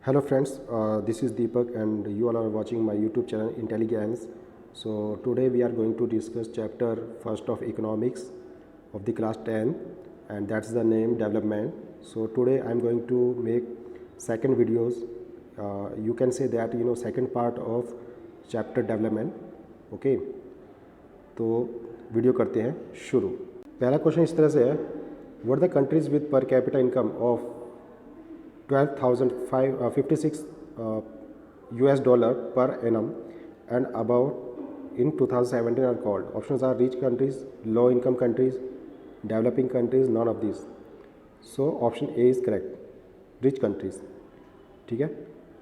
Hello friends, this is Deepak and you all are watching my YouTube channel Intelligence. So today we are going to discuss chapter first of economics of the class 10 and that's the name development. So today I am going to make second videos. You can say that second part of chapter development. Okay, तो video करते हैं शुरू। पहला question इस तरह से है, what the countries with पर capita income of 12,056 US dollar per annum and about in 2017 are called. Options are rich countries, low income countries, developing countries, none of these. So option A is correct, rich countries. ठीक है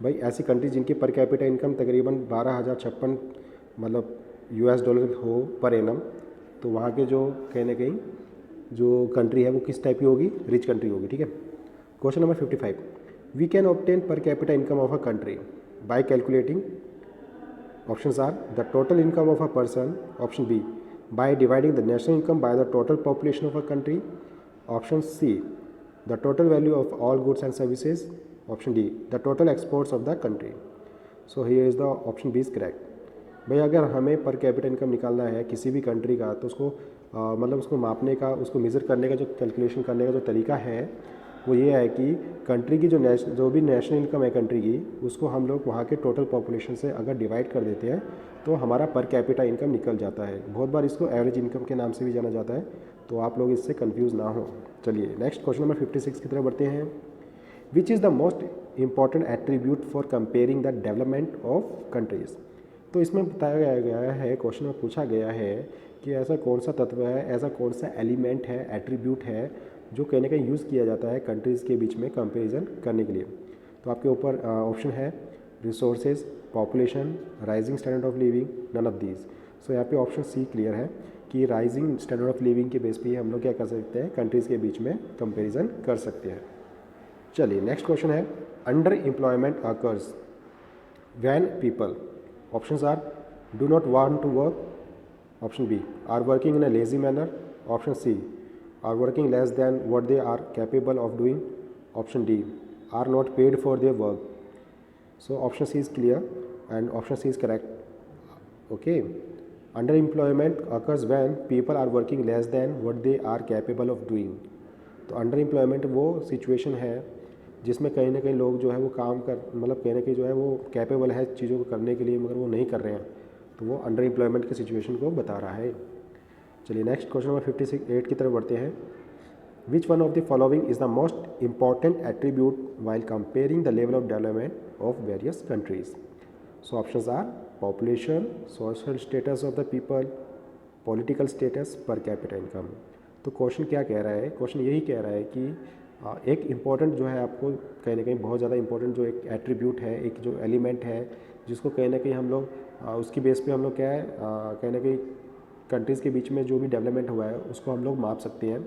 भाई, ऐसी countries जिनकी पर capita income तकरीबन 12,056 मतलब US dollar हो per annum, तो वहाँ के जो कहीं ना कहीं जो कंट्री है वो किस टाइप की होगी, रिच कंट्री होगी। ठीक है, question number 55, we can obtain per capita income of a country by calculating. Options are the total income of a person, option B by dividing the national income by the total population of a country, option C the total value of all goods and services, option D the total exports of the country. So here is the option B is correct. भाई अगर हमें पर capita income निकालना है किसी भी country का, तो उसको मतलब उसको मापने का, उसको मेज़र करने का जो कैलकुलेशन करने का जो तरीका है वो ये है कि कंट्री की जो भी नेशनल इनकम है कंट्री की, उसको हम लोग वहाँ के टोटल पॉपुलेशन से अगर डिवाइड कर देते हैं तो हमारा पर कैपिटा इनकम निकल जाता है। बहुत बार इसको एवरेज इनकम के नाम से भी जाना जाता है, तो आप लोग इससे कंफ्यूज ना हो। चलिए नेक्स्ट क्वेश्चन नंबर 56 की तरफ बढ़ते हैं। Which is the most important attribute for comparing the development of countries. तो इसमें बताया गया है, क्वेश्चन में पूछा गया है कि ऐसा कौन सा तत्व है, ऐसा कौन सा एलिमेंट है, एट्रीब्यूट है जो कहीं ना कहीं यूज़ किया जाता है कंट्रीज़ के बीच में कंपैरिजन करने के लिए। तो आपके ऊपर ऑप्शन है resources, population, rising standard of living, none of these. So यहाँ पे ऑप्शन सी क्लियर है कि राइजिंग स्टैंडर्ड ऑफ लिविंग के बेस पे हम लोग क्या कर सकते हैं, कंट्रीज़ के बीच में कंपेरिजन कर सकते हैं। चलिए नेक्स्ट क्वेश्चन है, under employment occurs when people, options are do not want to work, option B are working in a lazy manner, option C are working less than what they are capable of doing, option D are not paid for their work. So option C is clear and option C is correct. Okay, underemployment occurs when people are working less than what they are capable of doing. तो underemployment वो situation है जिसमें कहीं ना कहीं लोग जो है वो काम कर मतलब कहीं ना कहीं जो है वो कैपेबल है चीज़ों को करने के लिए, मगर वो नहीं कर रहे हैं, तो वो अंडर एम्प्लॉयमेंट की सिचुएशन को बता रहा है। चलिए नेक्स्ट क्वेश्चन नंबर 58 की तरफ बढ़ते हैं। विच one of the following is the most important attribute while comparing the level of development of various countries. So options are population, social status of the people, political status, पर capita income. तो question क्या कह रहा है, question यही कह रहा है कि एक इम्पॉर्टेंट जो है आपको कहीं ना कहीं बहुत ज़्यादा इंपॉर्टेंट जो एक एट्रीब्यूट है, एक जो एलिमेंट है जिसको कहीं ना कहीं हम लोग उसकी बेस पे हम लोग क्या है कहीं ना कहीं कंट्रीज़ के बीच में जो भी डेवलपमेंट हुआ है उसको हम लोग माप सकते हैं,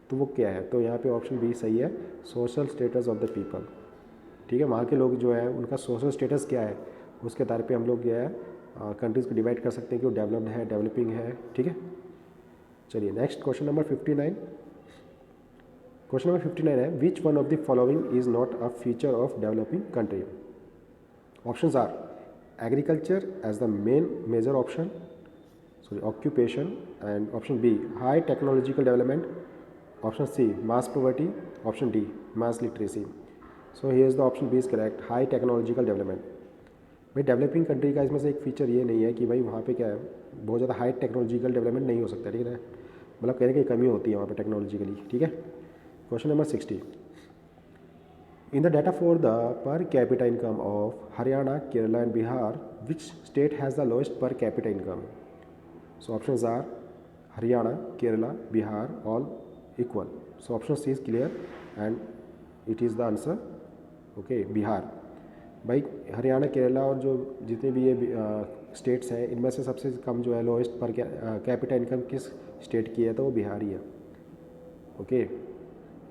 तो वो क्या है। तो यहाँ पे ऑप्शन बी सही है, social status of the people. ठीक है, वहाँ के लोग जो है उनका सोशल स्टेटस क्या है उसके आधार पे हम लोग क्या है कंट्रीज़ को डिवाइड कर सकते हैं कि वो डेवलप्ड है, डेवलपिंग है। ठीक है, चलिए next question number 59। Question number 59 है, which one of the following is not a feature of developing country. Options are agriculture as the main major option, occupation, and option B high technological development, option C mass poverty, option D mass literacy. So here is the option B is correct, high technological development। भाई developing country का इसमें से एक feature ये नहीं है कि भाई वहाँ पे क्या है बहुत ज़्यादा हाई टेक्नोलॉजिकल डेवलपमेंट नहीं हो सकता। ठीक है, मतलब कहने की कमी होती है वहाँ पे टेक्नोलॉजिकली। ठीक है, question number 60, in the data for the per capita income of Haryana, Kerala and Bihar, which state has the lowest per capita income? So options are Haryana, Kerala, Bihar, all equal. So option C is clear and it is the answer. Okay, Bihar। भाई हरियाणा, केरला और जो जितने भी ये states हैं इनमें से सबसे कम जो है लोएस्ट पर कैपिटा इनकम किस स्टेट की है, तो वो बिहार ही है। Okay,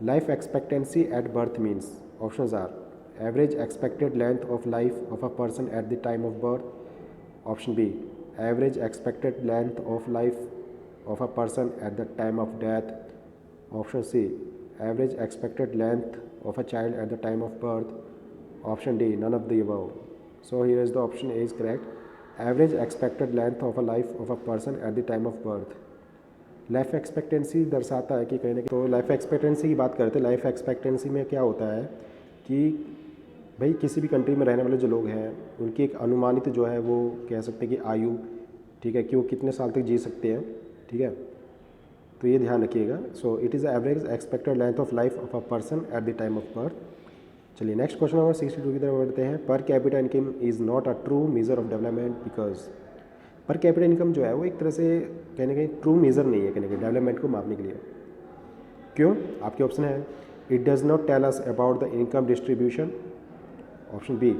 life expectancy at birth means, options are average expected length of life of a person at the time of birth, option B average expected length of life of a person at the time of death, option C average expected length of a child at the time of birth, Option D, none of the above. So here is the option A is correct. Average expected length of a life of a person at the time of birth. Life expectancy दर्शाता है कि कहीं ना कहीं, तो life expectancy की बात करते हैं। लाइफ एक्सपेक्टेंसी में क्या होता है कि भाई किसी भी कंट्री में रहने वाले जो लोग हैं उनकी एक अनुमानित जो है वो कह सकते हैं कि आयु, ठीक है, कि वो कितने साल तक जी सकते हैं, ठीक है, तो ये ध्यान रखिएगा। So it is average expected length of life of a person at the time of birth. चलिए नेक्स्ट क्वेश्चन नंबर 62 की तरफ बढ़ते हैं। पर capita income is not a true measure of development because पर कैपिटा इनकम जो है वो एक तरह से कहने कहीं ट्रू मेजर नहीं है कहने के डेवलपमेंट को मापने के लिए। क्यों? आपके ऑप्शन है it does not tell us about the income distribution. Option B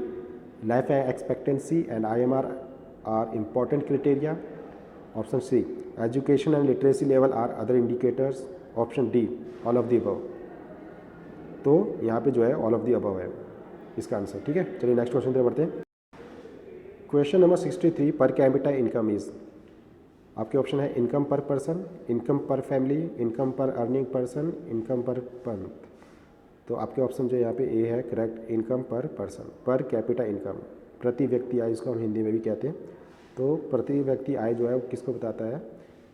life expectancy and IMR are important criteria. Option C education and literacy level are other indicators. Option D all of the above. तो यहाँ पे जो है all of the above है इसका answer, ठीक है। चलिए नेक्स्ट क्वेश्चन पे बढ़ते हैं। क्वेश्चन नंबर 63 पर कैपिटा इनकम इज, आपके ऑप्शन है इनकम पर पर्सन, इनकम पर फैमिली, इनकम पर earning person, income per month. तो आपके ऑप्शन जो यहाँ पे ए है करेक्ट, इनकम पर पर्सन। पर कैपिटा इनकम प्रति व्यक्ति आय, इसको हम हिंदी में भी कहते हैं। तो प्रति व्यक्ति आय जो है वो किसको बताता है?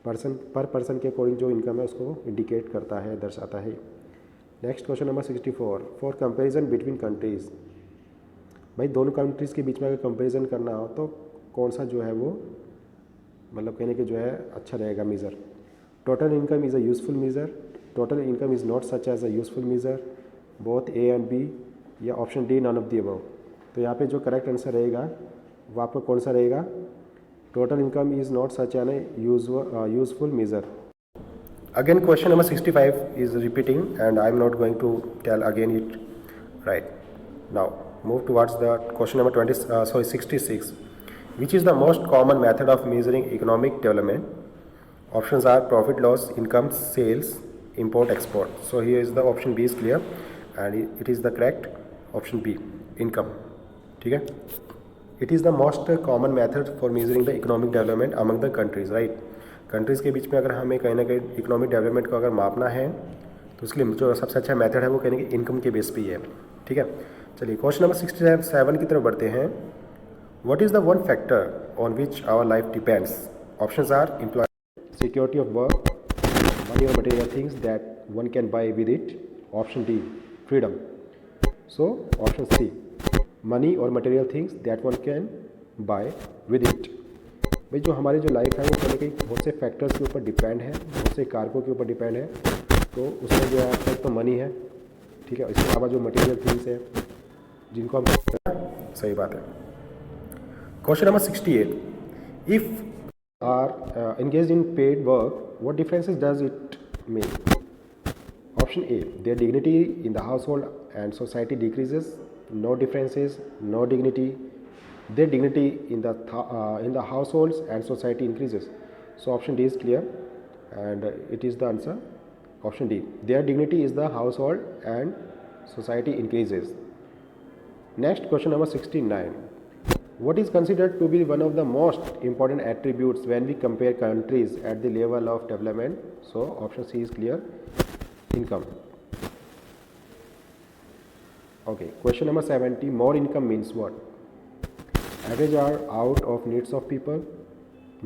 पर्सन पर पर्सन के अकॉर्डिंग जो इनकम है उसको इंडिकेट करता है, दर्शाता है। Next question number 64 for comparison between countries. भाई दोनों कंट्रीज़ के बीच में अगर कंपैरिजन करना हो तो कौन सा जो है वो मतलब कहने के जो है अच्छा रहेगा measure. Total income is a useful measure, total income is not such as a useful measure, both A and B, या option D none of the above. तो यहाँ पे जो करेक्ट आंसर रहेगा वो आपका कौन सा रहेगा? Total income is not such an useful measure. Again question number 65 is repeating and I am not going to tell again it, right. Now move towards the question number 66, which is the most common method of measuring economic development. Options are profit loss, income, sales, import, export. So here is the option B is clear and it is the correct option B, income, ठीक है। It is the most common method for measuring the economic development among the countries, right. Countries के बीच में अगर हमें कहीं ना कहीं economic development को अगर मापना है तो उसके लिए जो सबसे अच्छा मेथड है वो कहने के इनकम के बेस पे ही है, ठीक है। चलिए क्वेश्चन नंबर 67 की तरफ बढ़ते हैं। What is the one factor on which our life depends? Options are employ, security of work, money और material things that one can buy with it. Option D freedom. So option C money और material things that one can buy with it. भाई जो हमारी जो life है वो कहीं कहीं बहुत से फैक्टर्स के ऊपर डिपेंड है, बहुत से कारकों के ऊपर डिपेंड है। तो उसमें जो है तो मनी है, ठीक है, इसके अलावा जो मटेरियल थिंग्स है जिनको हम सही बात है। Question number 68 if are engage in paid work what differences does it make? Option A their dignity in the household and society decreases, no differences, no dignity, their dignity in the households and society increases. So option D is clear and it is the answer, option D, their dignity is the household and society increases. Next question number 69, what is considered to be one of the most important attributes when we compare countries at the level of development? So option C is clear, income. Okay, question number 70, more income means what? Average are out of needs of people,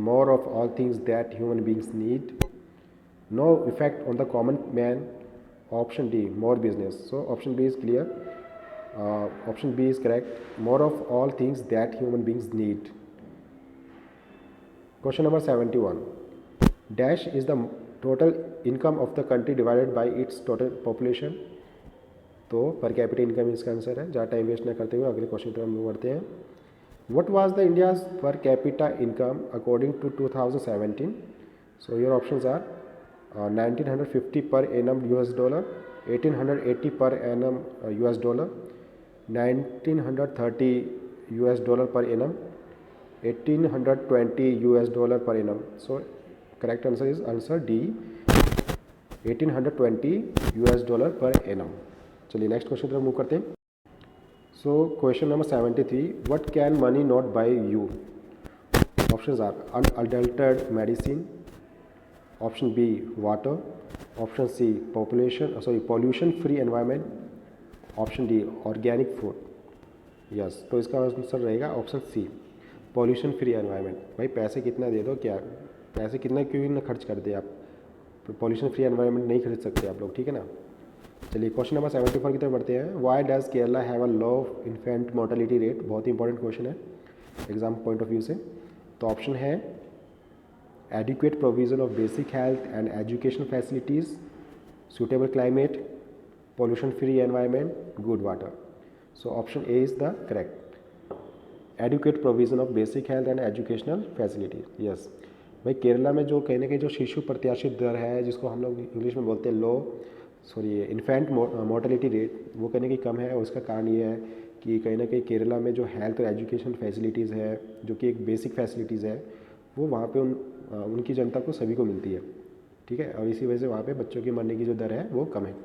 more of all things that human beings need, no effect on the common man. Option D more business. So option B is clear, option B is correct, more of all things that human beings need. Question number 71, dash is the total income of the country divided by its total population. तो पर capita income इसका answer है। ज़्यादा time waste न करते हुए अगले question पर हम बढ़ते हैं। What was the India's per capita income according to 2017? So your options are 1950 per annum US dollar, 1880 per annum US dollar, 1930 US dollar per annum, 1820 US dollar per annum. So correct answer is answer D, 1820 US dollar per annum. चलिए next question तरफ move करते हैं। So question number 73, what can money not buy you? Options are unadulterated medicine, option B water, option C pollution free environment, option D organic food. Yes, तो इसका answer रहेगा option C, pollution free environment. भाई पैसे कितना दे दो, क्या पैसे कितना क्यों ना खर्च कर दे आप, पॉल्यूशन फ्री एनवायरनमेंट नहीं खरीद सकते आप लोग, ठीक है ना। चलिए क्वेश्चन नंबर 74 की तरफ बढ़ते हैं। Why does Kerala have a low infant mortality rate, बहुत ही इंपॉर्टेंट क्वेश्चन है एग्जाम पॉइंट ऑफ व्यू से। तो ऑप्शन है adequate provision of basic health and education facilities, suitable climate, pollution free environment, good water. So option A is the correct, adequate provision of basic health and educational facilities. Yes, भाई केरला में जो कहने के जो शिशु प्रत्याशित दर है, जिसको हम लोग इंग्लिश में बोलते हैं इन्फेंट मोर्टेलिटी रेट, वो कहने की कम है। और उसका कारण ये है कि कहीं ना कहीं केरला में जो हेल्थ और एजुकेशन फैसिलिटीज़ है, जो कि एक बेसिक फैसिलिटीज़ है, वो वहाँ पे उनकी जनता को सभी को मिलती है, ठीक है। और इसी वजह से वहाँ पे बच्चों की मरने की जो दर है वो कम है।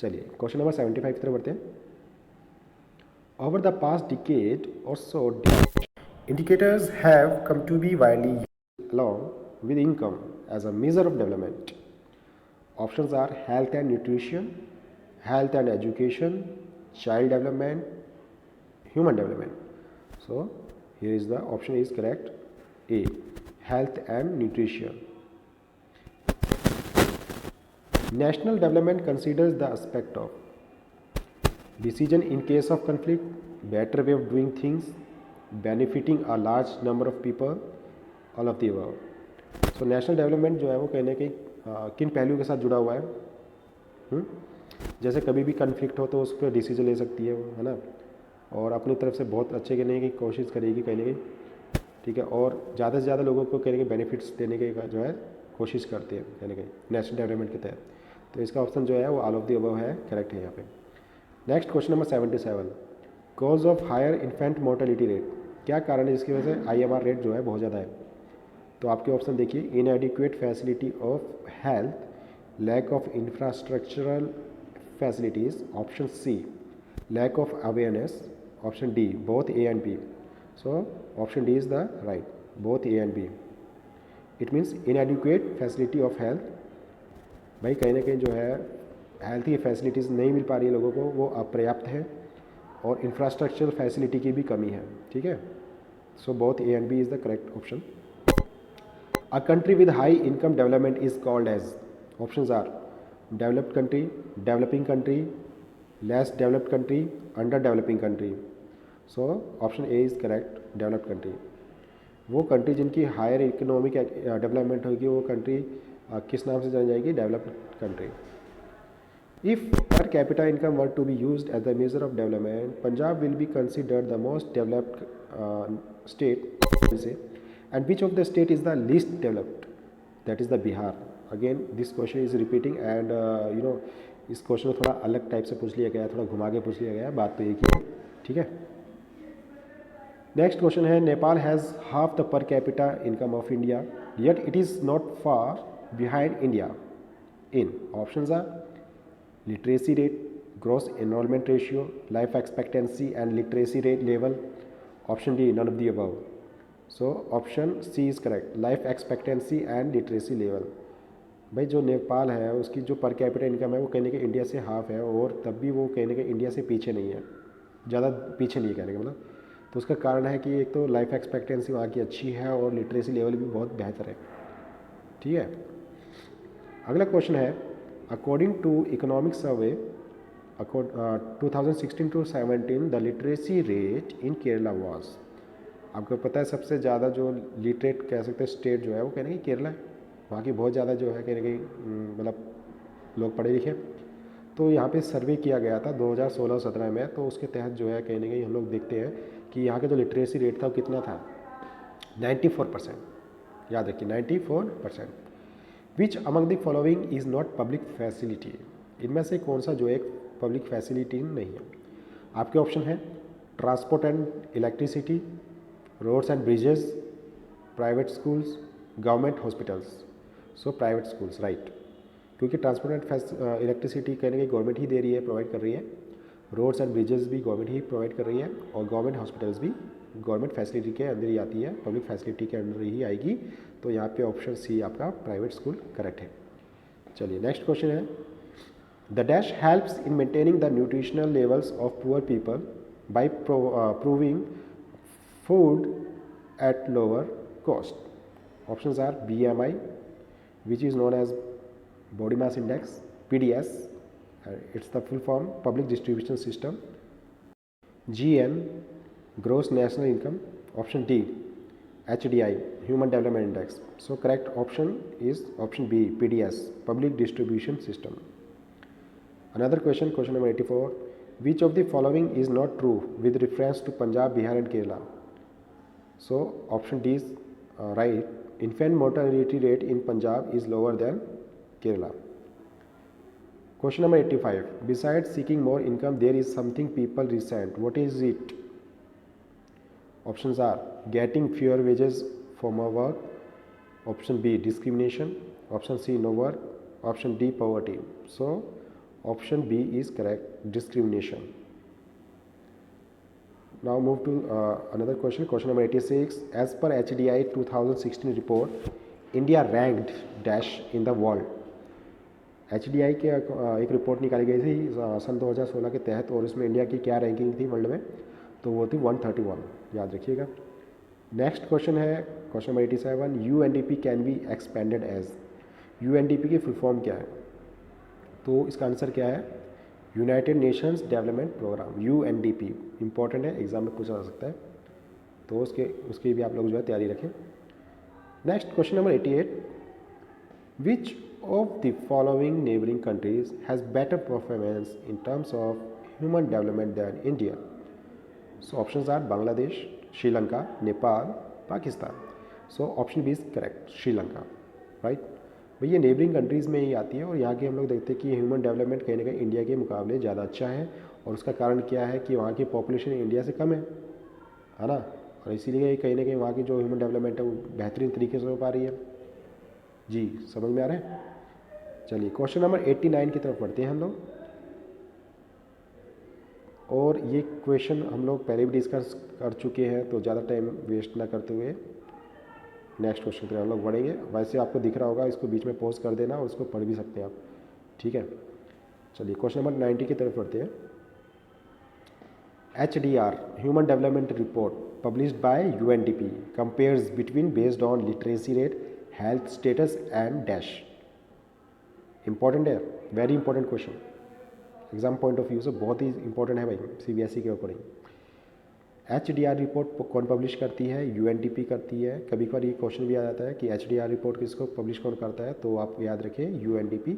चलिए क्वेश्चन नंबर 75 की तरफ बढ़ते हैं। ओवर द पास्ट डिकेड और सो indicators have come to be widely used along with income as a measure of development. Options are health and nutrition, health and education, child development, human development. So here is the option is correct, A, health and nutrition. National development considers the aspect of decision in case of conflict, better way of doing things, benefiting a large number of people, all of the above. So national development जो है वो कहने के किन पहलुओं के साथ जुड़ा हुआ है, जैसे कभी भी कन्फ्लिक्ट हो तो उस पर डिसीजन ले सकती है वो, है ना, और अपनी तरफ से बहुत अच्छे करने की कोशिश करेगी कहने की, ठीक है, और ज़्यादा से ज़्यादा लोगों को कहने के बेनिफिट्स देने के जो है कोशिश करते हैं कहने के नेशनल डेवलपमेंट के तहत। तो इसका ऑप्शन जो है वो ऑल ऑफ द अबव है, करेक्ट है यहाँ पे। Next question number 77, cause of higher infant mortality rate, क्या कारण है जिसकी वजह से IMR रेट जो है बहुत ज़्यादा है। तो आपके ऑप्शन देखिए, inadequate facility of health, lack of infrastructural facilities, option C lack of awareness, option D both A and B. So option D is the right, both A and B. It means inadequate facility of health, भाई कहीं ना कहीं जो है health की facilities नहीं मिल पा रही है लोगों को, वो अपर्याप्त है, और इंफ्रास्ट्रक्चरल फैसिलिटी की भी कमी है, ठीक है। So both A and B is the correct option. A country with high income development is called as, options are developed country, developing country, less developed country, under developing country. So option A is correct, developed country. वो country जिनकी higher economic development होगी वो country किस नाम से जानी जाएगी, developed country. If per capita income were to be used as the measure of development, Punjab will be considered the most developed state, and which of the state is the least developed? That is the Bihar. Again, this question is repeating, and इस question को थोड़ा अलग type से पूछ लिया गया है, थोड़ा घुमा के पूछ लिया गया है, बात तो एक ही है, ठीक है। नेक्स्ट क्वेश्चन है, नेपाल हैज़ हाफ द पर capita income of India, yet it is not far behind India in, options are literacy rate, gross enrollment ratio, life expectancy and literacy rate level, option D none of the above. So option C is correct, life expectancy and literacy level। भाई जो नेपाल है उसकी जो पर capita income है वो कहने के इंडिया से हाफ है, और तब भी वो कहने के इंडिया से पीछे नहीं है, ज़्यादा पीछे नहीं है कहने का मतलब। तो उसका कारण है कि एक तो लाइफ एक्सपेक्टेंसी वहाँ की अच्छी है और लिटरेसी लेवल भी बहुत बेहतर है, ठीक है। अगला क्वेश्चन है, according to economic survey 2016 to 17 the literacy rate in Kerala was, आपको पता है सबसे ज़्यादा जो लिटरेट कह सकते हैं स्टेट जो है वो कहने की केरला है, वहाँ की बहुत ज़्यादा जो है कहने की मतलब लोग पढ़े लिखे। तो यहाँ पे सर्वे किया गया था 2016-17 में, तो उसके तहत जो है कहने की हम लोग देखते हैं कि यहाँ का जो लिटरेसी रेट था वो कितना था, 94%, याद रखिए 94%। Which among the following is not public facility, इनमें से कौन सा जो एक पब्लिक फैसिलिटी नहीं है। आपके ऑप्शन है transport and electricity, roads and bridges, private schools, government hospitals. So private schools right, क्योंकि ट्रांसपोर्ट एंड इलेक्ट्रिसिटी कहने की गवर्नमेंट ही दे रही है, प्रोवाइड कर रही है, रोड्स एंड ब्रिजेस भी गवर्नमेंट ही प्रोवाइड कर रही है, और गवर्नमेंट हॉस्पिटल्स भी गवर्नमेंट फैसिलिटी के अंदर ही आती है, पब्लिक फैसिलिटी के अंदर ही आएगी। तो यहाँ पे ऑप्शन सी आपका प्राइवेट स्कूल करेक्ट है। चलिए नेक्स्ट क्वेश्चन है, the dash helps in maintaining the nutritional levels of poor people by proving food at lower cost. Options are BMI, which is known as body mass index, PDS, it's the full form, public distribution system. GN, gross national income. Option D, HDI, human development index. So correct option is option B, PDS, public distribution system. Another question, question number 84. Which of the following is not true with reference to Punjab, Bihar and Kerala? So option D is right. Infant mortality rate in Punjab is lower than Kerala. Question number 85. Besides seeking more income, there is something people resent. What is it? Options are getting fewer wages for more work. Option B, discrimination. Option C, no work. Option D, poverty. So option B is correct, discrimination. Now move to another question, question number 86. As per HDI 2016 report, India ranked dash in the world. HDI के एक report निकाली गई थी सन 2016 के तहत, और इसमें India की क्या रैंकिंग थी वर्ल्ड में, तो वो थी 131, याद रखिएगा। नेक्स्ट क्वेश्चन है question number 87। UNDP can be expanded as. UNDP की फुल फॉर्म क्या है? तो इसका आंसर क्या है? United Nations Development Programme, UNDP। Important है, एग्जाम में पूछा जा सकता है, तो उसकी भी आप लोग जो है तैयारी रखें। Next question number 88। Which of the following neighboring countries has better performance in terms of human development than India? So options are Bangladesh, Sri Lanka, Nepal, Pakistan. So option B is correct, Sri Lanka, right? भाई ये neighbouring countries में ही आती है, और यहाँ के हम लोग देखते हैं कि ह्यूमन डेवलपमेंट कहीं ना कहीं इंडिया के मुकाबले ज़्यादा अच्छा है, और उसका कारण क्या है कि वहाँ की पॉपुलेशन इंडिया से कम है ना, और इसीलिए कहीं ना कहीं वहाँ की जो ह्यूमन डेवलपमेंट है वो बेहतरीन तरीके से हो पा रही है। जी समझ में आ रहा है? चलिए क्वेश्चन नंबर 89 की तरफ बढ़ते हैं हम लोग, और ये क्वेश्चन हम लोग पहले भी डिस्कस कर चुके हैं, तो ज़्यादा टाइम वेस्ट ना करते हुए नेक्स्ट क्वेश्चन पर हम लोग बढ़ेंगे। वैसे आपको दिख रहा होगा, इसको बीच में पॉज कर देना और उसको पढ़ भी सकते हैं आप, ठीक है। चलिए क्वेश्चन नंबर 90 की तरफ बढ़ते हैं। HDR, human development report published by UNDP compares between based on literacy rate, health status and dash. Important है, very important question, exam point of view से बहुत ही इंपॉर्टेंट है भाई, CBSE के अकॉर्डिंग। HDR रिपोर्ट कौन पब्लिश करती है? UNDP करती है। कभी कभार ये क्वेश्चन भी आ जाता है कि HDR रिपोर्ट किसको पब्लिश कौन करता है, तो आप याद रखें UNDP।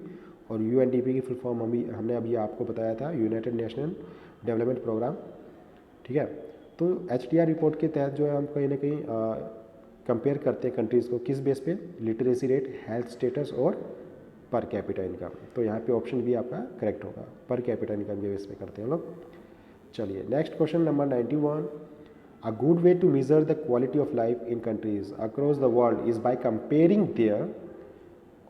और UNDP की फुल फॉर्म हमने अभी आपको बताया था, यूनाइटेड नेशनल डेवलपमेंट प्रोग्राम, ठीक है। तो HDR रिपोर्ट के तहत जो है हम कहीं ना कहीं कंपेयर करते हैं कंट्रीज़ को, किस बेस पे? लिटरेसी रेट, हेल्थ स्टेटस और पर कैपिटा इनकम। तो यहाँ पे ऑप्शन भी आपका करेक्ट होगा, पर कैपिटा इनकम के बेस पे करते हैं हम लोग। चलिए next question number 91। A good way to measure the quality of life in countries across the world is by comparing their,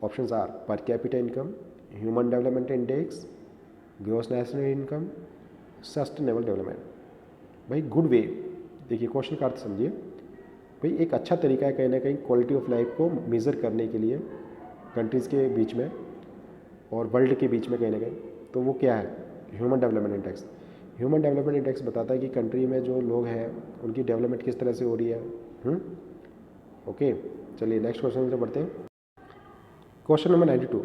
options are per capita income, human development index, gross national income, sustainable development. भाई good way, देखिए question का अर्थ समझिए। भाई एक अच्छा तरीका है कहीं ना कहीं क्वालिटी ऑफ लाइफ को मेज़र करने के लिए कंट्रीज़ के बीच में और वर्ल्ड के बीच में कहीं ना कहीं, तो वो क्या है? Human development index. Human development index बताता है कि कंट्री में जो लोग हैं उनकी डेवलपमेंट किस तरह से हो रही है। ओके चलिए नेक्स्ट क्वेश्चन में बढ़ते हैं। Question number 92।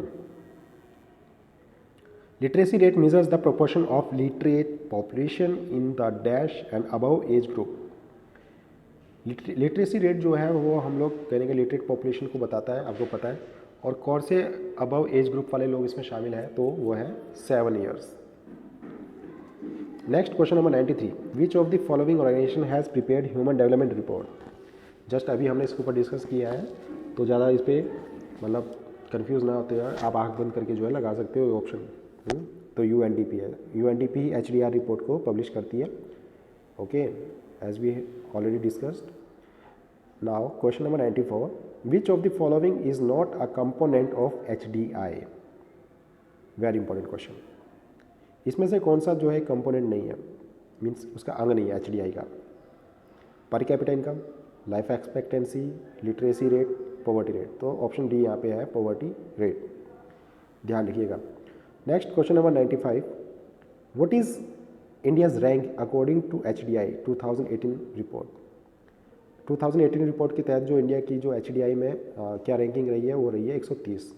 Literacy rate measures the proportion of literate population in the dash and above age group. Literacy rate जो है वो हम लोग कहने के लिटरेट पॉपुलेशन को बताता है, आपको पता है, और कौन से अबव एज ग्रुप वाले लोग इसमें शामिल हैं, तो वो है 7 years. Next question number 93। Which of the following organization has prepared human development report. Just अभी हमने इसके ऊपर डिस्कस किया है, तो ज़्यादा इस पर मतलब कन्फ्यूज़ ना होते हैं, आप आँख बंद करके जो है लगा सकते हो ऑप्शन। तो UNDP है, UNDP HDR रिपोर्ट को पब्लिश करती है, okay, as we already discussed. Now question number 94। Which of the following is not a component of HDI। Very important question. इसमें से कौन सा जो है कंपोनेंट नहीं है, मीन्स उसका अंग नहीं है HDI का? पर capita income, life expectancy, literacy rate, poverty rate. तो ऑप्शन डी यहाँ पे है पॉवर्टी रेट, ध्यान रखिएगा। Next question number 95। What is India's rank according to HDI 2018 report. 2018 report के तहत जो इंडिया की जो HDI में क्या रैंकिंग रही है, वो रही है 130।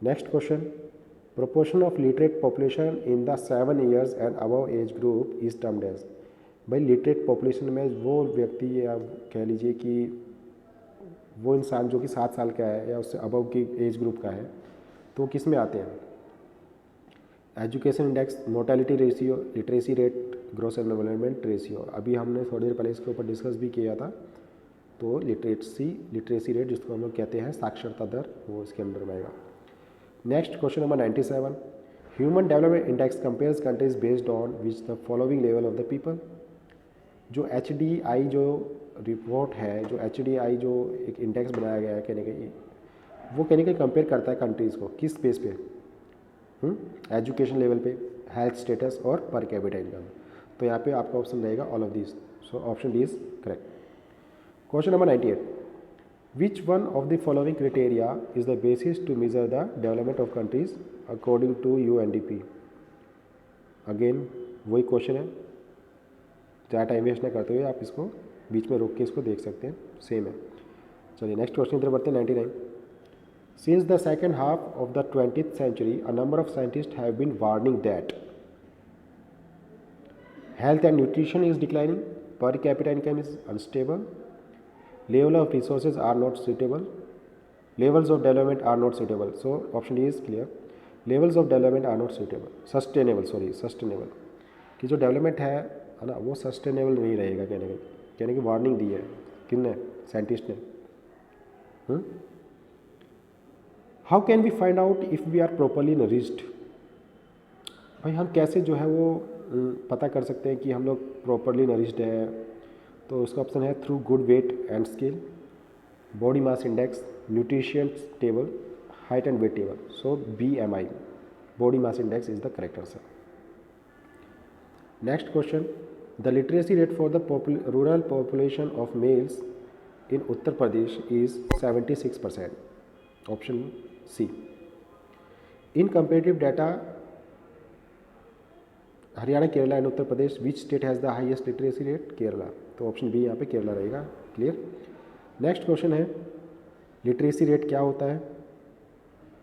Next question, proportion of literate population in the 7 years and above age group is termed as. भाई लिटरेट पॉपुलेशन में वो व्यक्ति, या कह लीजिए कि वो इंसान जो कि 7 साल का है या उससे अबव की एज ग्रुप का है, तो किस में आते हैं? Education index, mortality ratio, literacy rate, gross enrolment ratio. अभी हमने थोड़ी देर पहले इसके ऊपर डिस्कस भी किया था। तो लिटरेसी रेट जिसको हम लोग कहते हैं साक्षरता दर, वो इसके अंदर में आएगा। Next question number 97, human development index compares countries based on which the following level of the people. जो HDI जो रिपोर्ट है, जो HDI जो एक इंडेक्स बनाया गया है कहने के, वो कहने के कंपेयर करता है कंट्रीज़ को किस बेस पे? एजुकेशन लेवल पे, हेल्थ स्टेटस और पर कैपिटा इनकम। तो यहाँ पे आपका ऑप्शन रहेगा all of this. So option D is correct. Question number 98, which one of the following criteria is the basis to measure the development of countries according to UNDP। Again वही question है, ज़्यादा time waste ना करते हुए आप इसको बीच में रोक के इसको देख सकते हैं, सेम है। चलिए नेक्स्ट क्वेश्चन इधर बढ़ते हैं। 99, since the second half of the 20th century a number of scientists have been warning that health and nutrition is declining, per capita income is unstable, level of resources are not suitable, levels of development are not suitable. So option D is clear, levels of development are not suitable, sustainable कि जो development है ना, वो sustainable नहीं रहेगा। कहने की warning दी है किसने? साइंटिस्ट ने। How can we find out if we are properly nourished. भाई हम कैसे जो है वो पता कर सकते हैं कि हम लोग प्रॉपरली नरिश्ड है? तो उसका ऑप्शन है through good weight and scale, body mass index, nutrition table, height and weight table. So BMI, body mass index is the correct answer. Next question, the literacy rate for the rural population of males in Uttar Pradesh is 76%, option C. In comparative data Haryana, Kerala and Uttar Pradesh, which state has the highest literacy rate? Kerala. तो option B यहाँ पे केरला रहेगा। Clear. Next question है, literacy rate क्या होता है?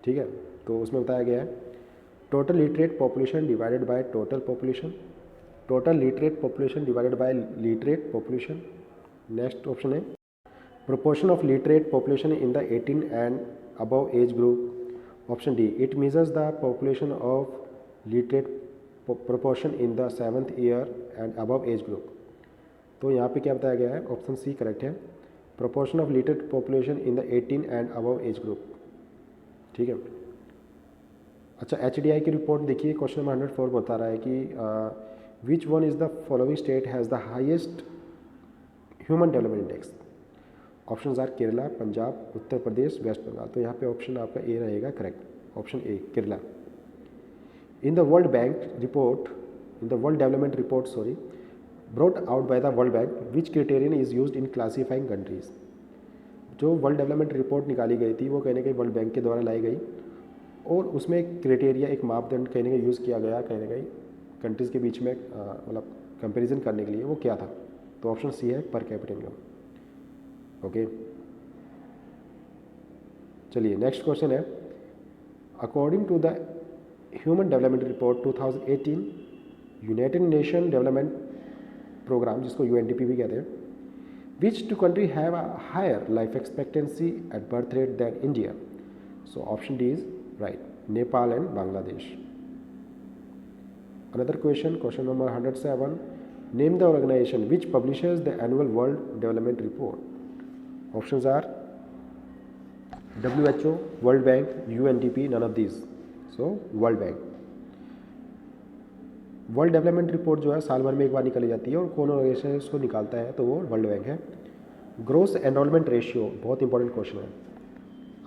ठीक है, तो उसमें बताया गया है total literate population divided by total population, total literate population divided by literate population. Next option है proportion of literate population in the 18 and above age group. Option D, it measures the population of literate proportion in the 7th year and above age group. तो यहाँ पे क्या बताया गया है? Option C correct है, proportion of literate population in the 18 and above age group। ठीक है। अच्छा, HDI की रिपोर्ट देखिए, क्वेश्चन नंबर 104 बता रहा है कि which one is the following state has the highest human development index. Options are Kerala, Punjab, Uttar Pradesh, West Bengal. तो यहाँ पे ऑप्शन आपका ए रहेगा correct, option A Kerala. In the World Bank report, in the World development Report brought out by the World Bank, which criterion is used in classifying countries. जो World development Report निकाली गई थी वो कहने के world bank के द्वारा लाई गई, और उसमें एक क्राइटेरिया, एक मापदंड कहने का यूज़ किया गया कहने का कंट्रीज़ के बीच में मतलब कंपेरिजन करने के लिए। वो क्या था? तो ऑप्शन सी है पर कैपिटा इनकम। ओके, चलिए नेक्स्ट क्वेश्चन है, according to the human development report 2018, united nation development program जिसको UNDP भी कहते हैं, which two country have a higher life expectancy at birth rate than India. So option D is right, Nepal and Bangladesh. Another question, question number 107, name the organisation which publishes the annual world development report. Options are WHO, World Bank, UNDP, none of these. So World Bank। World development report जो है साल भर में एक बार निकाली जाती है, और कौन ऑर्गेनाइजेशन इसको निकालता है? तो वो वर्ल्ड बैंक है। ग्रोस एनरोलमेंट रेशियो बहुत इंपॉर्टेंट क्वेश्चन है,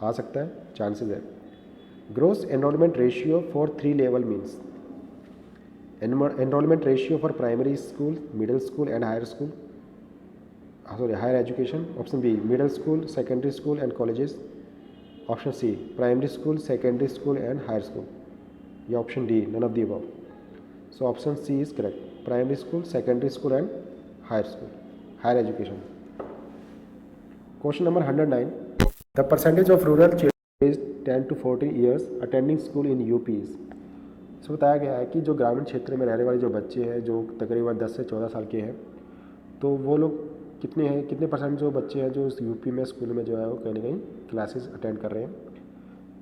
आ सकता है, चांसेस है। Gross enrolment ratio for 3 level means enrolment ratio for primary school, middle school and higher school, higher education. Option B middle school, secondary school and colleges. Option C primary school, secondary school and higher school, या option D none of the above. So option C is correct, primary school, secondary school and higher school, higher education. Question number 109, the percentage of rural children age 10 to 14 years attending school in UP is. इसमें बताया गया है कि जो ग्रामीण क्षेत्र में रहने वाले जो बच्चे हैं जो तकरीबन 10 से 14 साल के हैं, तो वो लोग कितने हैं, कितने परसेंट जो बच्चे हैं जो इस यूपी में स्कूल में जो है वो कहीं ना कहीं क्लासेस अटेंड कर रहे हैं,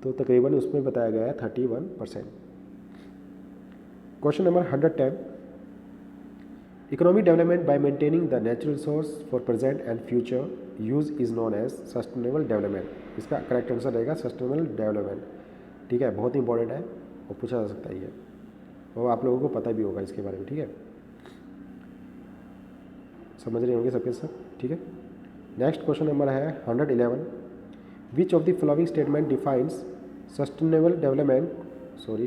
तो तकरीबन उसमें बताया गया है 31%। Question number 110, economic development by maintaining the natural resource for present and future use is known as sustainable development. इसका करेक्ट आंसर रहेगा सस्टेनेबल डेवलपमेंट। ठीक है, बहुत इंपॉर्टेंट है और पूछा जा सकता है ये, और आप लोगों को पता भी होगा इसके बारे में। ठीक है, समझ रहे होंगे सबके सब। ठीक है, नेक्स्ट क्वेश्चन नंबर है 111, which of the following statement defines sustainable development, sorry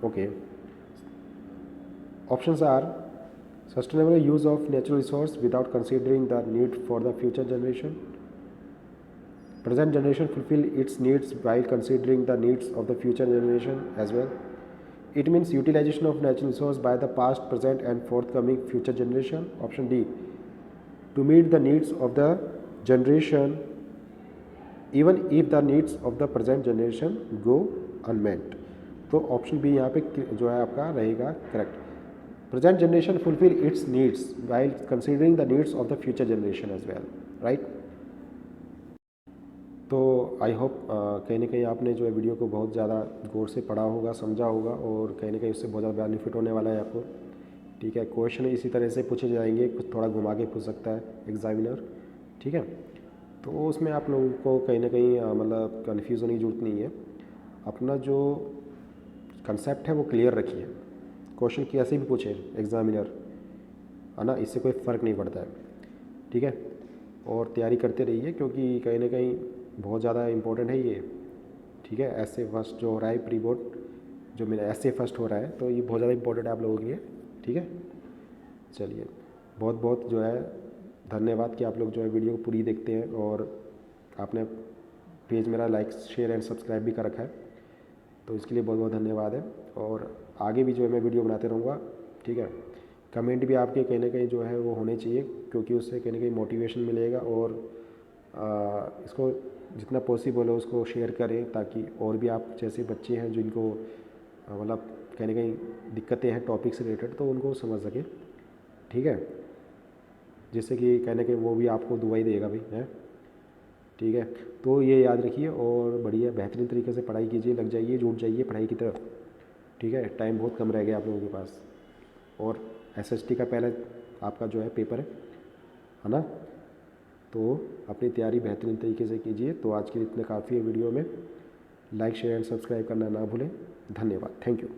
okay, options are sustainable use of natural resource without considering the need for the future generation, present generation fulfill its needs while considering the needs of the future generation as well, it means utilization of natural resource by the past, present and forthcoming future generation, option D, to meet the needs of the generation even if the needs of the present generation go unmet। तो option B यहाँ पे जो है आपका रहेगा correct, present generation fulfill its needs while considering the needs of the future generation as well, right? तो I hope कहीं ना कहीं आपने जो है वीडियो को बहुत ज़्यादा गौर से पढ़ा होगा, समझा होगा, और कहीं ना कहीं उससे बहुत ज़्यादा बेनिफिट होने वाला है आपको। ठीक है, क्वेश्चन इसी तरह से पूछे जाएंगे, कुछ थोड़ा घुमा के पूछ सकता है एग्जामिनर। ठीक है, तो उसमें आप लोगों को कहीं ना कहीं मतलब कन्फ्यूज़ होने की जरूरत नहीं है, अपना जो कंसेप्ट है वो क्लियर रखिए। क्वेश्चन कैसे भी पूछे एग्जामिनर, है ना, इससे कोई फ़र्क नहीं पड़ता है। ठीक है, और तैयारी करते रहिए क्योंकि कहीं ना कहीं बहुत ज़्यादा इम्पोर्टेंट है ये। ठीक है, ऐसे फर्स्ट जो हो रहा है प्री बोर्ड, जो मेरा ऐसे फर्स्ट हो रहा है, तो ये बहुत ज़्यादा इंपॉर्टेंट है आप लोगों के लिए। ठीक है, चलिए बहुत बहुत जो है धन्यवाद कि आप लोग जो है वीडियो को पूरी देखते हैं, और आपने पेज मेरा लाइक शेयर एंड सब्सक्राइब भी कर रखा है, तो इसके लिए बहुत बहुत धन्यवाद है। और आगे भी जो है मैं वीडियो बनाते रहूँगा। ठीक है, कमेंट भी आपके कहीं ना कहीं जो है वो होने चाहिए, क्योंकि उससे कहीं ना कहीं मोटिवेशन मिलेगा, और इसको जितना पॉसिबल हो उसको शेयर करें, ताकि और भी आप जैसे बच्चे हैं जिनको मतलब कहीं ना कहीं दिक्कतें हैं टॉपिक से रिलेटेड, तो उनको समझ सके। ठीक है, जिससे कि कहीं ना कहीं वो भी आपको दुआ ही देगा भाई, है। ठीक है, तो ये याद रखिए, और बढ़िया बेहतरीन तरीके से पढ़ाई कीजिए, लग जाइए, जुट जाइए पढ़ाई की तरफ। ठीक है, टाइम बहुत कम रह गया आप लोगों के पास, और एसएसटी का पहले आपका जो है पेपर है ना, तो अपनी तैयारी बेहतरीन तरीके से कीजिए। तो आज के लिए इतने काफ़ी है वीडियो में, लाइक शेयर एंड सब्सक्राइब करना ना भूलें। धन्यवाद, थैंक यू।